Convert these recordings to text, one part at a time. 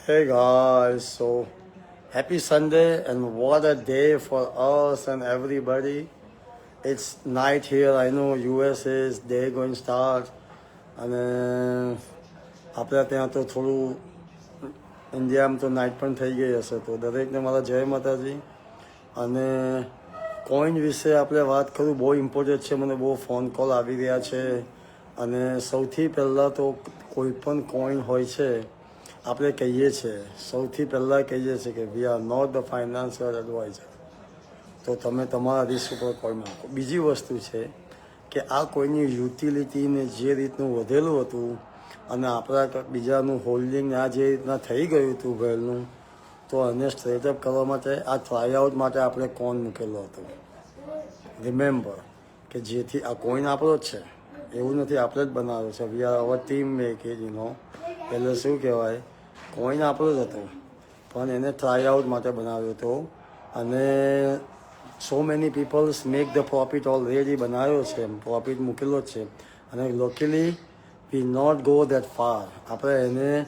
Hey guys, so happy Sunday and what a day for us and everybody. It's night here. I know US is day going start અને આપણે ત્યાં તો થોડું ઇન્ડિયામાં તો night પણ થઈ ગઈ હશે તો દરેકને મારા જય માતાજી અને કોઈન વિશે આપણે વાત કરું બહુ ઇમ્પોર્ટન્ટ છે મને બહુ ફોન કોલ આવી રહ્યા છે અને સૌથી પહેલાં તો કોઈ પણ કોઈન હોય છે આપણે કહીએ છીએ સૌથી પહેલાં કહીએ છીએ કે we are not the financial advisor તો તમે તમારા રિસ્ક ઉપર કોઈન નાખો બીજી વસ્તુ છે કે આ કોઈની યુટિલિટીને જે રીતનું વધેલું હતું અને આપણા બીજાનું હોલ્ડિંગ આ જે રીતના થઈ ગયું હતું વેલનું તો એને સ્ટ્રેટઅપ કરવા માટે આ ટ્રાયઆઉટ માટે આપણે કોઈન મૂકેલો હતો રિમેમ્બર કે જેથી આ કોઈન આપણો જ છે એવું નથી આપણે જ બનાવ્યો છે we are our team make it you know એટલે શું કહેવાય કોઈન આપણો જ હતો પણ એને ટ્રાયઆઉટ માટે બનાવ્યો હતો અને so many peoples make the profit already બનાવ્યો છે પ્રોફિટ મૂકેલો જ છે અને locally we not go that far આપણે એને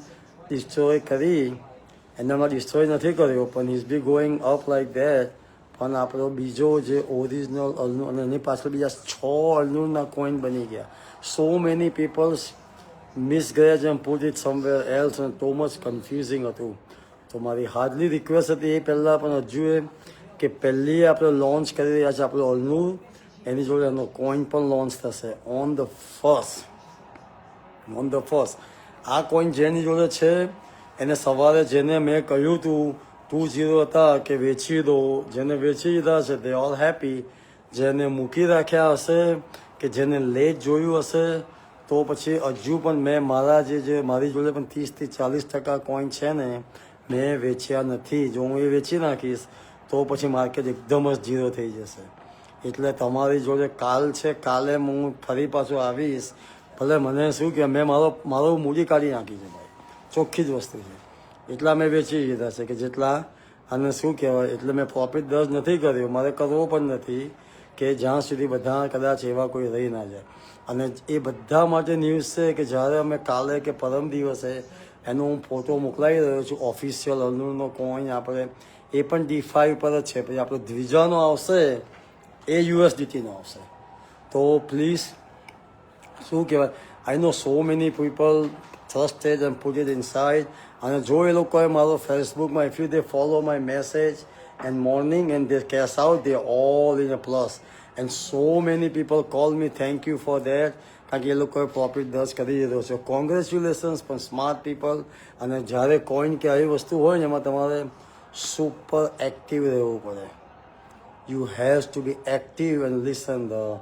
ડિસ્ટ્રોય કરી એનામાં ડિસ્ટ્રોય નથી કર્યો પણ is be going up like that પણ આપણો બીજો જે ઓરિજિનલ અલનૂર અને એની પાછળ બીજા 6 અલનૂરના કોઈન બની ગયા સો મેની પીપલ્સ મિસગ્રેજ and put it somewhere else અને તો મચ કન્ફ્યુઝિંગ હતું તો મારી હાર્ડલી રિક્વેસ્ટ હતી એ પહેલાં પણ હજુ એ કે પહેલી આપણે લોન્ચ કરી રહ્યા છે આપણું અલનૂર એની જોડે એનો કોઈન પણ લોન્ચ થશે ઓન ધ ફર્સ્ટ આ કોઈન જેની જોડે છે એને સવારે જેને મેં કહ્યું હતું 2-0 હતા કે વેચી દો જેને વેચી દીધા છે દે ઓલ હેપી જેને મૂકી રાખ્યા હશે કે જેને લેટ જોયું હશે તો પછી હજુ પણ મેં મારા જે મારી જોડે પણ 30-40% કોઈન છે ને મેં વેચ્યા નથી જો હું એ વેચી નાખીશ તો પછી માર્કેટ એકદમ જ ઝીરો થઈ જશે એટલે તમારી જોડે કાલ છે કાલે હું ફરી પાછું આવીશ ભલે મને શું કે મેં મારો મૂડી કાઢી નાખી છે ભાઈ ચોખ્ખી જ વસ્તુ છે એટલા મેં વેચી દીધા છે કે જેટલા અને શું કહેવાય એટલે મેં પ્રોફિટ દર્જ નથી કર્યો મારે કરવો પણ નથી કે જ્યાં સુધી બધા કદાચ એવા કોઈ રહી ના જાય અને એ બધા માટે ન્યૂઝ છે કે જ્યારે અમે કાલે કે પરમ દિવસે એનો હું ફોટો મોકલાવી રહ્યો છું ઓફિશિયલ અલનૂરનો કોઈન આપણે એ પણ D5 પર જ છે પછી આપણો દ્વિજાનો આવશે એ USDTનો આવશે તો પ્લીઝ શું કહેવાય I know so many people trusted and put it inside અને જો એ લોકોએ મારો ફેસબુકમાં if you they follow my message and morning and they cash out they all in a plus and so many people call me thank you for that કારણ કે એ લોકોએ profit દર્જ કરી દીધો છે કોંગ્રેચ્યુલેશન્સ પણ સ્માર્ટ પીપલ અને જ્યારે coin કે આવી વસ્તુ હોય ને એમાં તમારે સુપર એક્ટિવ રહેવું પડે you has to be active and listen the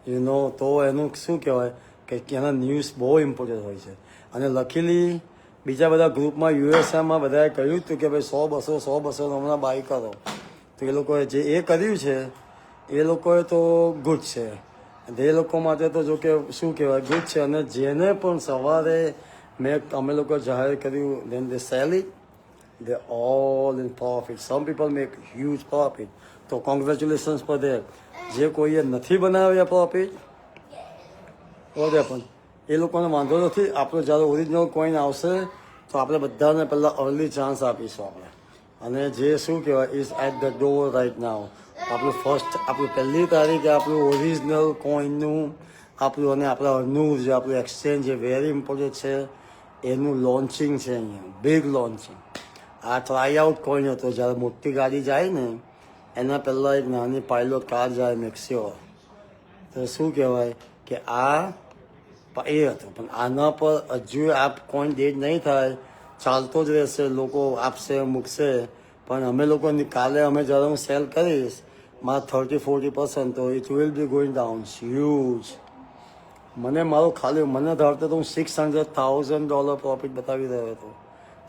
you know તો એનું શું કહેવાય કે એના ન્યૂઝ બહુ ઇમ્પોર્ટન્ટ હોય છે અને લખીલી બીજા બધા ગ્રુપમાં યુએસએમાં બધાએ કહ્યું હતું કે ભાઈ 100-200 હમણાં બાય કરો તો એ લોકોએ જે એ કર્યું છે એ લોકોએ તો ગુડ છે એ લોકો માટે તો જો કે શું કહેવાય ગુડ છે અને જેને પણ સવારે અમે લોકો જાહેર કર્યું then they sell it they all in profit some people make huge profit તો કોંગ્રેચ્યુલેશન્સ પર દે જે કોઈએ નથી બનાવ્યા પ્રોફિટ ઓકે પણ એ લોકોને વાંધો નથી આપણો જ્યારે ઓરિજિનલ કોઈન આવશે તો આપણે બધાને પહેલાં અર્લી ચાન્સ આપીશું આપણે અને જે શું કહેવાય is at the door right now આપણું પહેલી તારીખે આપણું ઓરિજિનલ કોઈનનું આપણું અને આપણા અલનૂર જે આપણું એક્સચેન્જ જે વેરી ઇમ્પોર્ટન્ટ છે એનું લોન્ચિંગ છે અહીંયા બિગ લોન્ચિંગ આ ટ્રાયઆઉટ કોઈન હતો જ્યારે મોટી ગાડી જાય ને એના પહેલાં એક નાની પાયલોટ કાર જાય મેક્સ્યોર તો શું કહેવાય કે આ એ હતું પણ આના પર હજુ આ કોઈન ડેટ નહીં થાય ચાલતો જ રહેશે લોકો આપશે મૂકશે પણ અમે લોકોની કાલે અમે જ્યારે હું સેલ કરીશ મારા 30-40% તો it will be going down huge મને ધારતો તો હું $600,000 પ્રોફિટ બતાવી રહ્યો હતો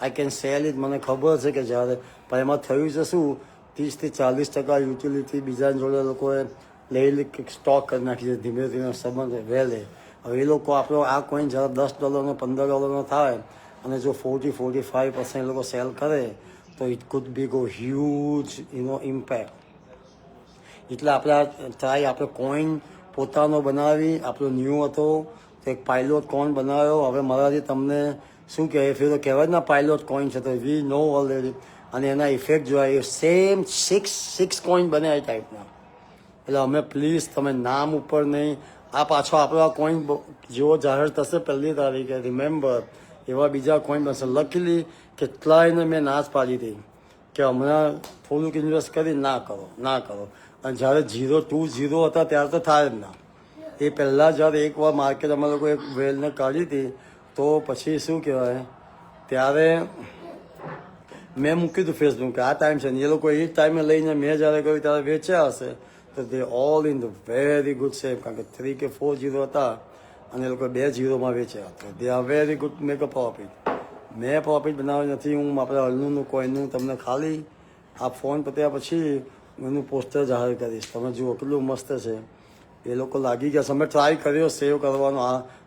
આઈ કેન સેલ ઇટ મને ખબર છે કે જ્યારે પણ એમાં થયું છે શું 30-40% યુટિલિટી બીજા જોડે લોકોએ લઈ સ્ટોક કરી નાખી છે ધીમે ધીમે સંબંધ વહેલે હવે એ લોકો આપણો આ કોઈન જ્યારે $10 $15 થાય અને જો 40-45% એ લોકો સેલ કરે તો it could B go huge impact એટલે આપણે કોઈન પોતાનો બનાવી આપણો ન્યૂ હતો તો એક પાયલોટ કોઈન બનાવ્યો હવે મારાથી તમને શું કહેવાય ફેર તો કહેવાય ના પાયલોટ કોઈન છે તો વી નો ઓલરેડી, અને એના ઇફેક્ટ જોયા એ સેમ સિક્સ કોઈન બને એ ટાઈપના. એટલે અમે પ્લીઝ તમે નામ ઉપર નહીં, આ પાછો આપણો આ કોઈન જેવો જાહેર થશે 1લી તારીખે રિમેમ્બર એવા બીજા કોઈન બનશે. લકીલી કેટલાયને મેં ના જ પાડી હતી કે હમણાં થોડુંક ઇન્વેસ્ટ કરી ના કરો. અને જ્યારે 0.20 હતા ત્યારે તો થાય જ ના. એ પહેલાં જ્યારે એકવાર માર્કેટ અમે લોકો એક વેલને કાઢી હતી તો પછી શું કહેવાય ત્યારે મેં મૂક્યું હતું ફેસબુક કે આ ટાઈમ છે ને એ લોકો એ જ ટાઈમે લઈને મેં જ્યારે કહ્યું ત્યારે વેચ્યા હશે તો they all in the very good shape, કારણ કે 3 કે 4 0 હતા અને એ લોકો 2 0માં વેચ્યા હતા. They are very good make a profit. મેં પ્રોફિટ બનાવ્યું નથી, હું આપણે અલનુનું કોઈનું તમને ખાલી આ ફોન પત્યા પછી એનું પોસ્ટર જાહેર કરીશ. તમે જુઓ કેટલું મસ્ત છે. એ લોકો લાગી ગયા છે. અમે ટ્રાય કર્યો સેવ કરવાનો.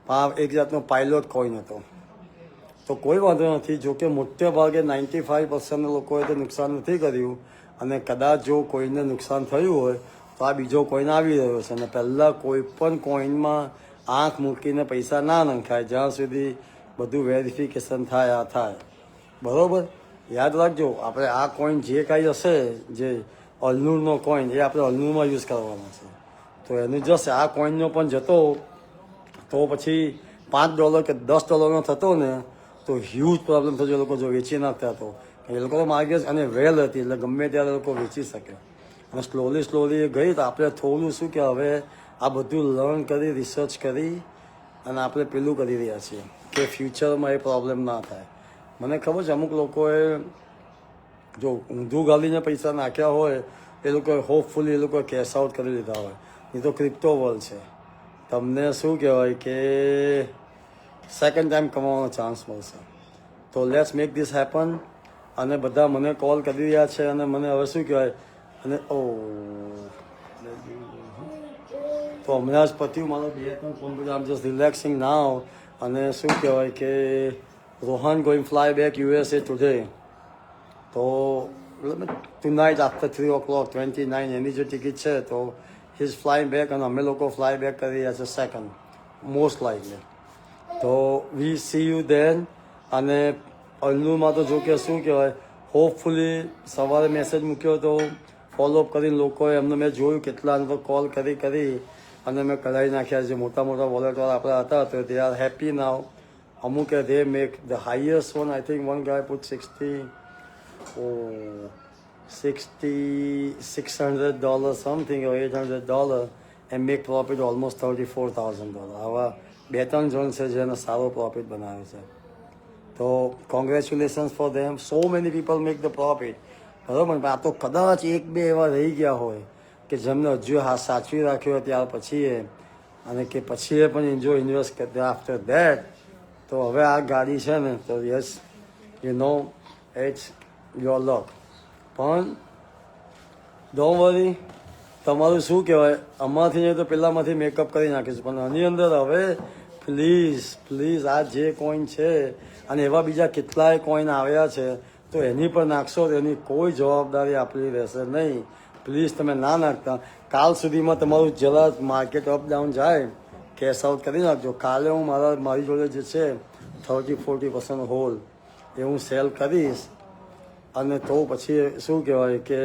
આ એક જાતનો પાયલોટ કોઈન હતો તો કોઈ વાંધો નથી. જોકે મોટે ભાગે 95% લોકોએ તો નુકસાન નથી કર્યું, અને કદાચ જો કોઈને નુકસાન થયું હોય તો આ બીજો કોઈન આવી રહ્યો છે. અને પહેલાં કોઈ પણ કોઈનમાં આંખ મૂકીને પૈસા ના નંખાય જ્યાં સુધી બધું વેરિફિકેશન થાય. આ થાય બરાબર. યાદ રાખજો, આપણે આ કોઈન જે કાંઈ હશે જે અલનૂરનો કોઈન એ આપણે અલનૂરમાં યુઝ કરવાનો છે. તો એનું જશે આ કોઈનનો પણ જતો તો પછી $5 કે $10 થતો ને તો હ્યુજ પ્રોબ્લેમ થતો. એ લોકો જો વેચી નાખતા તો એ લોકો તો માર્કેટ અને વેલ હતી એટલે ગમે ત્યારે લોકો વેચી શકે. અને સ્લોલી એ ગઈ તો આપણે થોડું શું કે હવે આ બધું લર્ન કરી રિસર્ચ કરી અને આપણે પેલું કરી રહ્યા છીએ કે ફ્યુચરમાં એ પ્રોબ્લેમ ના થાય. મને ખબર છે અમુક લોકોએ જો ઊંધું ગાલીને પૈસા નાખ્યા હોય એ લોકોએ હોપફુલી એ લોકોએ કેશ આઉટ કરી લીધા હોય. એ તો ક્રિપ્ટો વર્લ્ડ છે. તમને શું કહેવાય કે સેકન્ડ ટાઈમ કમાવાનો ચાન્સ મળશે. તો લેટ્સ મેક ધીસ હેપન. અને બધા મને કોલ કરી રહ્યા છે અને મને હવે શું કહેવાય અને તો હમણાં જ પત્યું મારો 2-3 ફોન પર. આમ જસ્ટ રિલેક્સિંગ નાવ. અને શું કહેવાય કે Rohan going fly back USA today. તો ટુનાઇટ આફ્ટર 3 o'clock 29 એની જે ટિકિટ છે તો હી ઇઝ ફ્લાઇંગ બેક અને અમે લોકો ફ્લાય બેક કરી રહ્યા છે સેકન્ડ મોસ્ટ લાઇકલી. તો વી સી યુ દેન. અને અલનુમાં તો જો કે શું કહેવાય હોપફુલી સવારે મેસેજ મૂક્યો તો ફોલોઅપ કરીને લોકોએ એમને મેં જોયું કેટલાને તો કોલ કરી અને મેં કઢાઈ નાખ્યા. જે મોટા વોલેટવાળા આપણા હતા તો દે આર હેપી નાવ. અમુકે they make the highest one I think one guy put $600 something or $800 and make profit almost $34,000. આવા 2-3 જણ છે જેને સારો પ્રોફિટ બનાવે છે. તો congratulations for them. So many people make the profit. બરાબર. આ તો કદાચ 1-2 એવા રહી ગયા હોય કે જેમને હજુ સાચવી રાખ્યો ત્યાર પછી અને કે પછી એ પણ જો ઇન્વેસ્ટ કરતે આફ્ટર ધેટ. તો હવે આ ગાડી છે ને તો yes you know it's your luck. પણ ડોન્ટ વરી, તમારું શું કહેવાય આમાંથી નહીં તો પેલામાંથી મેકઅપ કરી નાખીશું. પણ આની અંદર હવે પ્લીઝ આ જે કોઈન છે અને એવા બીજા કેટલાય કોઈન આવ્યા છે તો એની પર નાખશો તો એની કોઈ જવાબદારી આપણી રહેશે નહીં. પ્લીઝ તમે ના નાખતા. કાલ સુધીમાં તમારું જરા માર્કેટ અપ ડાઉન જાય કેશ આઉટ કરી નાખજો. કાલે હું મારી જોડે જે છે 30-40% હોલ એ હું સેલ કરીશ. અને તો પછી શું કહેવાય કે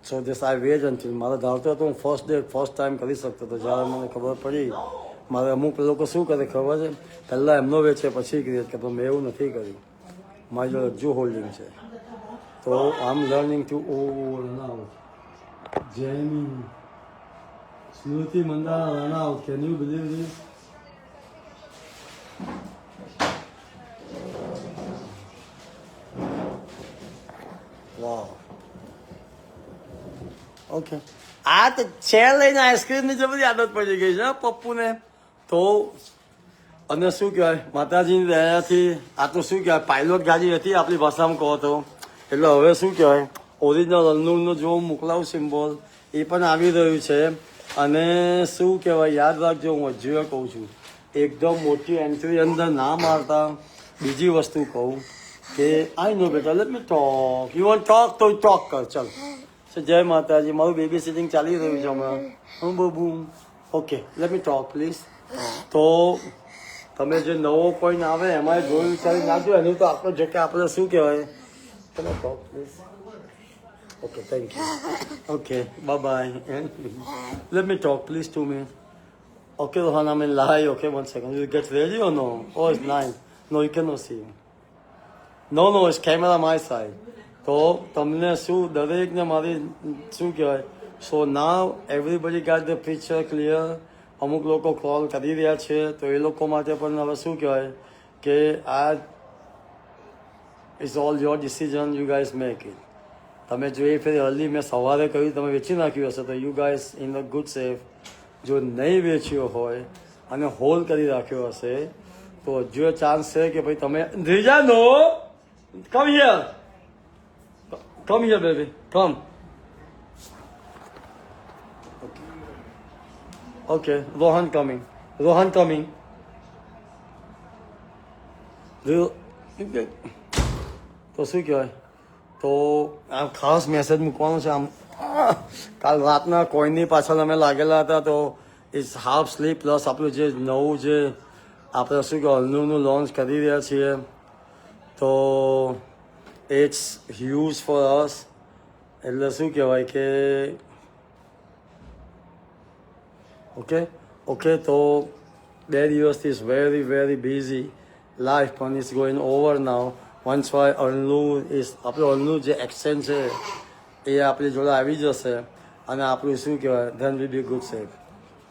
so this I veg until મારે ધારતો તો હું ફર્સ્ટ ટાઈમ કરી શકતો હતો. જ્યારે મને ખબર પડી મારે અમુક લોકો શું કરે ખબર છે પહેલાં એમનો વેચે પછી ક્રિએટ કરે. મેં એવું નથી કર્યું. મારી જોડે હજુ હોલ્ડિંગ છે. તો I am learning to Jemimah Smriti Mandhana run out. Can you believe this? Wow. Okay. આ તો છે લઈને આઈસ્ક્રીમની જબરી આદત પડી ગઈ છે પપ્પુને. તો અને શું કહેવાય માતાજીની દયાથી આ તો શું કહેવાય પાયલોટ ગાડી હતી આપણી ભાષામાં કહો તો. એટલે હવે શું કહેવાય ઓરિજિનલ અલનુરનો જો મોકલાવું સિમ્બોલ એ પણ આવી રહ્યું છે. અને શું કહેવાય યાદ રાખજો, હું હજુ કહું છું એકદમ મોટી એન્ટ્રી અંદર ના મારતા. બીજી વસ્તુ કહું કે આઈ નો બેટા late me talk. You want talk તો ટોક કર. ચાલ જય માતાજી. મારું બેબી સિટિંગ ચાલી રહ્યું છે હમણાં. હું બબુ okay let me talk please. તો તમે જે નવો કોઈન આવે એમાં જોઈ વિચારી નાખજો. એનું તો આપણે જો કે આપણે શું કહેવાય, તમે talk please. Okay, thank you. Okay, bye-bye. And let me talk, please, 2 minutes. Okay, Rohan, I'm in live. Okay, 1 second. You get ready or no? Oh, it's 9. No, you cannot see. No, it's camera my side. તો તમને શું દરેકને મારી શું કહેવાય, so now everybody get the picture clear. અમુક લોકો call કરી રહ્યા છે તો એ લોકો માટે પણ હવે શું કહેવાય કે આ is all your decision, you guys make it. તમે જો એ ફેર અર્લી મેં સવારે કહ્યું તમે વેચી નાખ્યું હશે તો you guys in a good safe. જો નહીં વેચ્યો હોય અને હોલ્ડ કરી રાખ્યો હશે તો હજુ ચાન્સ છે કે ભાઈ તમે ધીજાનો come here, come here baby, come. Okay, Rohan coming, Rohan coming. તો શું કહેવાય, તો આમ ખાસ મેસેજ મૂકવાનો છે. આમ કાલ રાતના કોઈની પાછળ અમે લાગેલા હતા તો ઇટ્સ હાફ સ્લીપ પ્લસ આપણું જે નવું જે આપણે શું કહેવાય હલનું લોન્ચ કરી રહ્યા છીએ તો ઇટ્સ હ્યુજ ફોર અસ. એટલે શું કહેવાય કે ઓકે તો 2 દિવસથી is very very busy life પણ is going over now. Once why અર્નલું ઇઝ આપણું અર્નલું જે એક્સચેન્જ છે એ આપણી જોડે આવી જશે અને આપણું શું કહેવાય then we B good safe.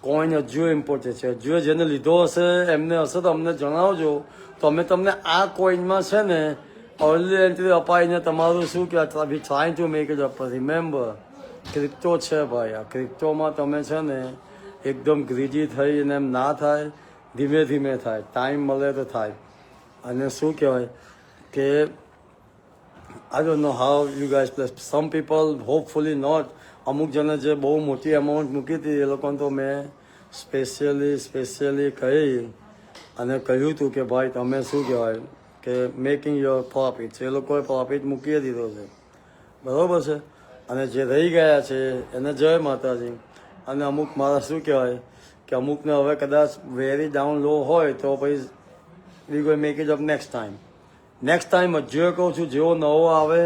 Coin હજુ ઇમ્પોર્ટન્ટ છે. હજુ જેને લીધો હશે એમને હશે તો અમને જણાવજો તો અમે તમને આ કોઈનમાં છે ને અર્લી એન્ટ્રી અપાઈને તમારું શું કહેવાય વી try to make it up. Remember crypto છે ભાઈ, આ ક્રિપ્ટોમાં તમે છે ને એકદમ ગ્રીજી થઈને એમ ના થાય, ધીમે ધીમે થાય, ટાઈમ મળે તો થાય. અને શું કહેવાય કે I don't know how you guys plus some people hopefully not. અમુક જણે જે બહુ મોટી અમાઉન્ટ મૂકી હતી એ લોકોને તો મેં સ્પેશિયલી કહી અને કહ્યું હતું કે ભાઈ તમે શું કહેવાય કે મેકિંગ યોર પ્રોફિટ. એ લોકોએ પ્રોફિટ મૂકી દીધો છે, બરાબર છે. અને જે રહી ગયા છે એને જય માતાજી. અને અમુક મારા શું કહેવાય કે અમુકને હવે કદાચ વેરી ડાઉન લો હોય તો પછી we go make it up next time. Next time હજુ કહું છું જેવો નવો આવે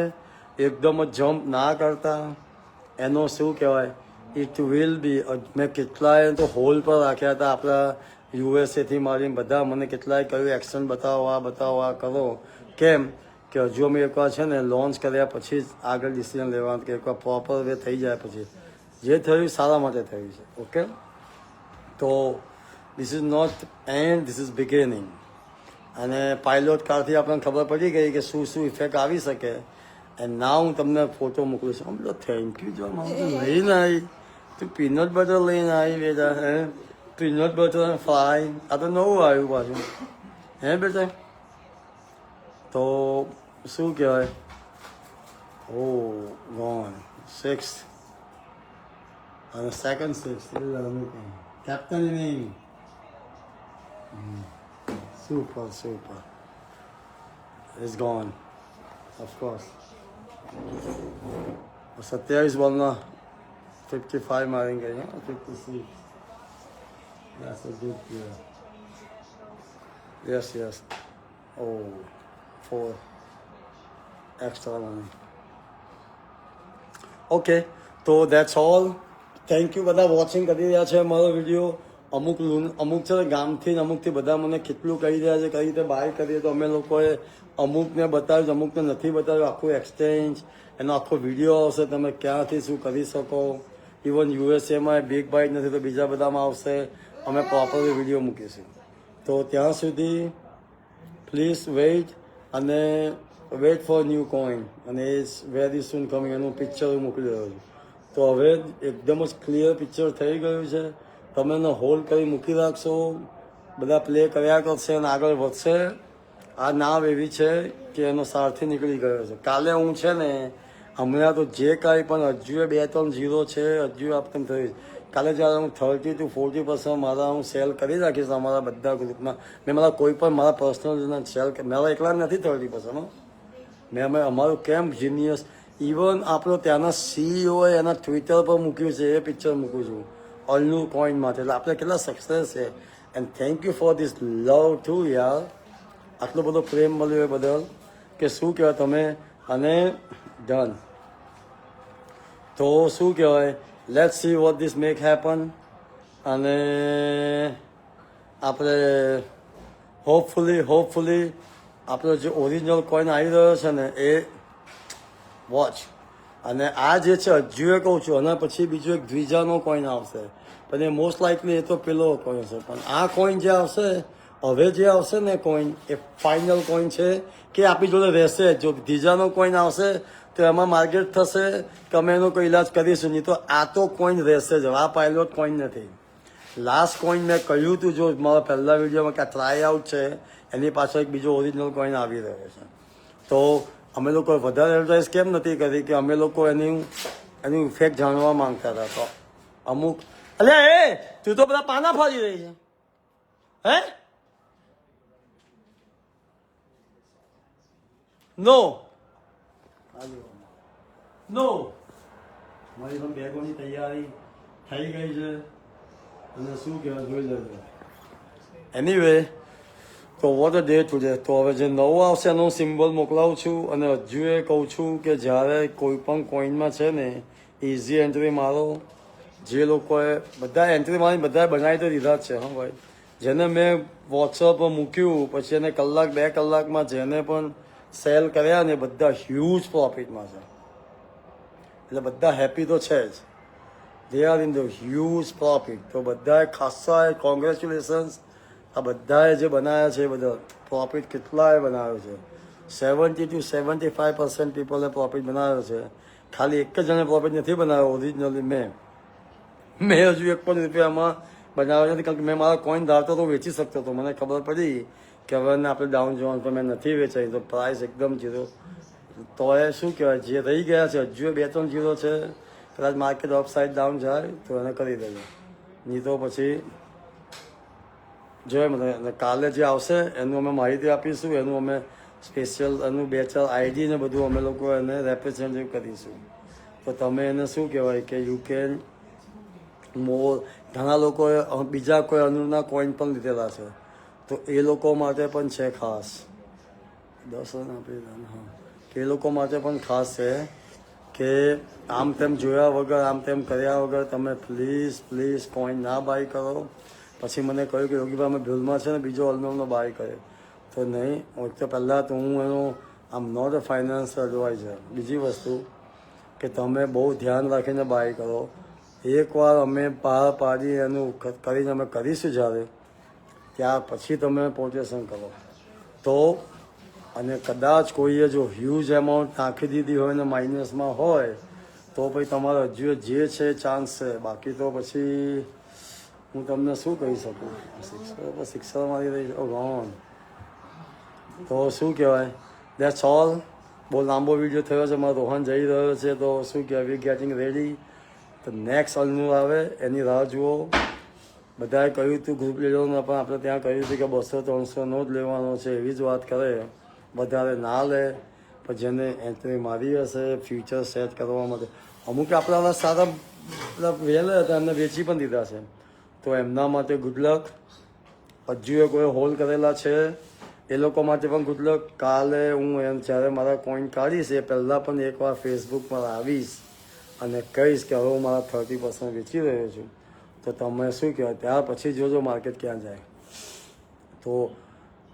એકદમ જ જમ્પ ના કરતા. એનો શું કહેવાય ઇટ વિલ બી. મેં કેટલાય તો હોલ પર રાખ્યા હતા આપણા યુએસએથી મારીને બધા મને કેટલાય કહ્યું એક્શન બતાવો આ કરો. કેમ કે હજુ અમે એકવાર છે ને લોન્ચ કર્યા પછી જ આગળ ડિસિઝન લેવાનું કે એકવાર પ્રોપર વે થઈ જાય પછી જે થયું સારા માટે થયું છે. ઓકે, તો this is not end, this is beginning. અને પાયલોટ કારથી આપણને ખબર પડી ગઈ કે શું શું ઇફેક્ટ આવી શકે. એન્ડ ના હું તમને ફોટો મોકલું છું. બોલો થેન્ક યુ જો મારું લઈને આવી તું પીનટ બટર લઈને આવી બેટા. હે પીનટ બટર ફ્રાય આ તો નવું આવ્યું પાછું હે બેટા. તો શું કહેવાય ઓ ગોન 6 અને second 6 captain inning. Super. It's gone, of course. 27 બોલમાં 55 મારેંગે, 56. That's a good player. Yes. Oh, 4 extra money. Okay, so that's all. Thank you બધા વોચિંગ કરી રહ્યા છે મારો વિડીયો. અમુક છે ગામથી અમુકથી બધા મને કેટલું કહી રહ્યા છે કઈ રીતે બાય કરીએ તો અમે લોકોએ અમુકને બતાવ્યું અમુકને નથી બતાવ્યું. આખું એક્સચેન્જ એનો આખો વિડીયો આવશે તમે ક્યાંથી શું કરી શકો. ઇવન યુએસએમાં બિગ બાઇટ નથી તો બીજા બધામાં આવશે. અમે પ્રોપરલી વિડીયો મૂકીશું. તો ત્યાં સુધી please weight for new coin અને ઇટ્સ વેરી સૂન કમિંગ. એનું પિક્ચર મોકલી રહ્યો છું. તો હવે એકદમ જ ક્લિયર પિક્ચર થઈ ગયું છે. તમે એને હોલ્ડ કરી મૂકી રાખશો, બધા પ્લે કર્યા કરશે અને આગળ વધશે. આ નાવ એવી છે કે એનો સારથી નીકળી ગયો છે. કાલે હું છે ને હમણાં તો જે કાંઈ પણ હજુ 2-3 0 છે હજુ આપણને થયું. કાલે જ્યારે હું 30 to 40% મારા હું સેલ કરી રાખીશ અમારા બધા ગ્રુપમાં. મેં મારા કોઈ પણ મારા પર્સનલ સેલ મારા એકલા નથી 30%. મેં અમારું કેમ્પ જીનિયસ ઇવન આપણો ત્યાંના સીઈઓએ એના ટ્વિટર પર મૂક્યું છે એ પિક્ચર મૂકું છું ઓલનું કોઈન માટે. એટલે આપણે કેટલા સક્સેસ છે and thank you for this love to યાર. આટલો બધો પ્રેમ મળ્યો એ બદલ કે શું કહેવાય તમે. અને ડન. તો શું કહેવાય, let's see what this make happen. અને આપણે હોપફુલી આપણો જે ઓરિજિનલ કોઈન આવી રહ્યો છે ને એ વોચ. અને આ જે છે હજુ એ કહું છું, અને પછી બીજો એક દ્વિજાનો કોઈન આવશે, પણ એ મોસ્ટ લાઇકલી એ તો પેલો કોઈન છે. પણ આ કોઈન જે આવશે હવે, જે આવશે ને કોઈન, એ ફાઇનલ કોઈન છે કે આપણી જોડે રહેશે. જો દ્વિજાનો કોઈન આવશે તો એમાં માર્કેટ થશે કે અમે એનો કોઈ ઇલાજ કરીશું, નહીં તો આ તો કોઈન રહેશે જ. આ પાયલોટ કોઈન નથી. લાસ્ટ કોઈન મેં કહ્યું હતું, જો મારા પહેલા વિડીયોમાં કે ટ્રાય આઉટ છે, એની પાછળ એક બીજો ઓરિજિનલ કોઈન આવી રહ્યો છે. તો અમે લોકો વધારે એડવર્ટાઇઝ કેમ નથી કરી કે અમે લોકો એની ઇફેક્ટ જાણવા માંગતા હતા. તો અમુક અલ્યા એ તું તો બધા પાના ફાડી રહી છે હે. નો મારી પણ બેગોની તૈયારી થઈ ગઈ છે. અને શું કહેવાય જોઈ લેજો. એનીવે, તો વોટ અ ડે ટુડે. તો હવે જે નવું આવશે એનું સિમ્બોલ મોકલાવું છું. અને હજુ એ કહું છું કે જ્યારે કોઈ પણ કોઈનમાં છે ને ઇઝી એન્ટ્રી મારો. જે લોકોએ બધા એન્ટ્રી મારી બધાએ બનાવી તો દીધા જ છે. હા ભાઈ, જેને મેં વોટ્સઅપ પર મૂક્યું પછી એને કલાક 2 કલાકમાં જેને પણ સેલ કર્યા ને બધા હ્યુજ પ્રોફિટમાં છે. એટલે બધા હેપી તો છે જ. They are in the huge profit. તો બધાએ ખાસા કોંગ્રેચ્યુલેશન્સ. આ બધાએ જે બનાવ્યા છે એ બધા પ્રોફિટ કેટલાએ બનાવ્યો છે. 70 to 75% પીપલે પ્રોફિટ બનાવ્યો છે. ખાલી એક જ જણે પ્રોફિટ નથી બનાવ્યો ઓરિજિનલી. મેં હજુ 1 પણ રૂપિયામાં બનાવ્યો નથી, કારણ કે મેં મારા કોઈન ધારતો તો વેચી શકતો હતો. મને ખબર પડી કે હવે આપણે ડાઉન જવાનું, પણ મેં નથી વેચાઈ. તો પ્રાઇસ એકદમ જીરો. તો એ શું કહેવાય, જે રહી ગયા છે હજુ 2-3 જીરો છે. કદાચ માર્કેટ અપસાઇડ ડાઉન જાય તો એને કરી દેજો, નહીં તો પછી જોઈએ. મને કાલે જે આવશે એનું અમે માહિતી આપીશું. એનું અમે સ્પેશિયલ એનું 2-4 આઈડી ને બધું અમે લોકો એને રેપ્રેઝેન્ટેટિવ કરીશું. તો તમે એને શું કહેવાય કે યુ કેન મોર. ઘણા લોકોએ બીજા કોઈ અનુના કોઈન પણ લીધેલા છે, તો એ લોકો માટે પણ છે ખાસ. 10 આપી હા, કે એ લોકો માટે પણ ખાસ છે કે આમ તેમ જોયા વગર, આમ તેમ કર્યા વગર તમે પ્લીઝ કોઈન ના બાય કરો. પછી મને કહ્યું કે યોગીભાઈ અમે ભૂલમાં છે ને બીજો ઓલમેમનો બાય કર્યો. તો નહીં, તો પહેલાં તો હું એનો આમ નોટ અ ફાઇનાન્શિયલ એડવાઇઝર. બીજી વસ્તુ કે તમે બહુ ધ્યાન રાખીને બાય કરો. એકવાર અમે બહાર પાડી એનું કરીને અમે કરીશું જ્યારે, ત્યાર પછી તમે પોટેશન કરો. તો અને કદાચ કોઈએ જો હ્યુજ એમાઉન્ટ નાખી દીધી હોય ને માઇનસમાં હોય તો પછી તમારો હજુ જે છે ચાન્સ છે. બાકી તો પછી હું તમને શું કહી શકું. શિક્ષણ મારી રહી છે ગોન. તો શું કહેવાય, દેટ્સ ઓલ. બહુ લાંબો વિડીયો થયો છે. મારો રોહન જઈ રહ્યો છે, તો શું કહેવાય, વી ગેટિંગ રેડી. તો નેક્સ્ટ અલનું આવે એની રાહ જુઓ. બધાએ કહ્યું હતું ગ્રુપ લીડરોમાં પણ આપણે ત્યાં કહ્યું હતું કે 200-300 નો જ લેવાનો છે. એવી જ વાત કરે, વધારે ના લે. પણ જેને એન્ટ્રી મારી હશે ફ્યુચર સેટ કરવા માટે, અમુક આપણા સારા વેલ હતા એમને વેચી પણ દીધા છે. તો એમના માટે ગુડ લક. હજુ એ કોઈ હોલ્ડ કરેલા છે એ લોકો માટે પણ ગુડ લક. કાલે હું જ્યારે મારા કોઈન કાઢીશ એ પહેલાં પણ એકવાર ફેસબુક પર આવીશ અને કહીશ કે હવે હું મારા 30% વેચી રહ્યો છું. તો તમે શું કહેવાય, ત્યાર પછી જોજો માર્કેટ ક્યાં જાય. તો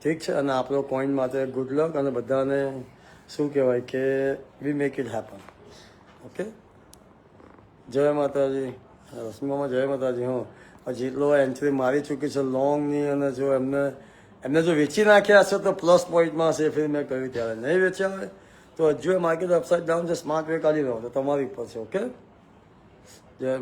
ઠીક છે. અને આપણો કોઈન માટે ગુડ લક. અને બધાને શું કહેવાય કે we make it happen. Okay, જય માતાજી. રસમામાં જય માતાજી. હું જેટલો એન્ટ્રી મારી ચૂકી છે લોંગની, અને જો એમને જો વેચી નાખ્યા હશે તો પ્લસ પોઈન્ટમાં હશે. ફિર મેં કહ્યું ત્યારે નહીં વેચ્યા હોય તો હજુ એ માર્કેટ અપસાઇડ ડાઉન છે. સ્માર્ટ વે કાઢી લો તો તમારી ઉપર છે. ઓકે, જય